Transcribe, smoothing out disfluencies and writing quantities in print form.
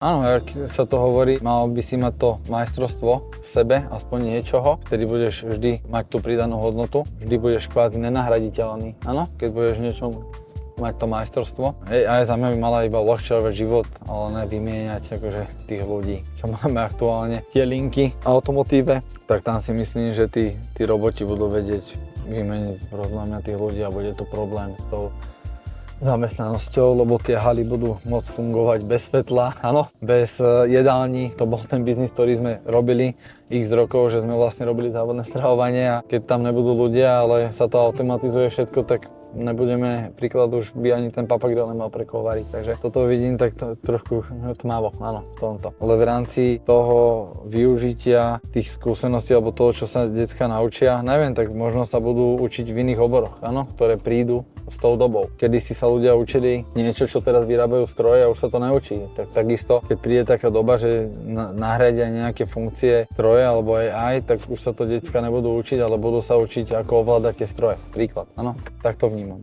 Áno, ak sa to hovorí, malo by si mať to majstrovstvo v sebe, aspoň niečoho, vtedy budeš vždy mať tú pridanú hodnotu, vždy budeš kvázi nenahraditeľný. Áno, keď budeš niečo mať to majstrovstvo. Aj za mňa by mala iba uľahčovať život, ale ne vymieňať akože tých ľudí, čo máme aktuálne. Tie linky automotíve, tak tam si myslím, že tí roboti budú vedieť vymeniť rozhľadňa tých ľudí a bude to problém s tou zamestnanosťou, lebo tie haly budú môcť fungovať bez svetla, áno, bez jedální. To bol ten biznis, ktorý sme robili x rokov, že sme vlastne robili závodné stravovanie a keď tam nebudú ľudia, ale sa to automatizuje všetko, tak nebudeme, príklad už by ani ten papagriel nemal pre koho variť, takže toto vidím tak trošku tmavo, áno, v tomto. Ale v rámci toho využitia tých skúseností alebo toho, čo sa decká naučia, neviem, tak možno sa budú učiť v iných oboroch, áno, ktoré prídu s tou dobou. Kedysi sa ľudia učili niečo, čo teraz vyrábajú stroje a už sa to neučí. Tak takisto, keď príde taká doba, že nahradia nejaké funkcie stroje alebo AI, tak už sa to decká nebudú učiť, ale budú sa učiť, ako ovládať tie stroje. Príklad, áno, tak to vnímam.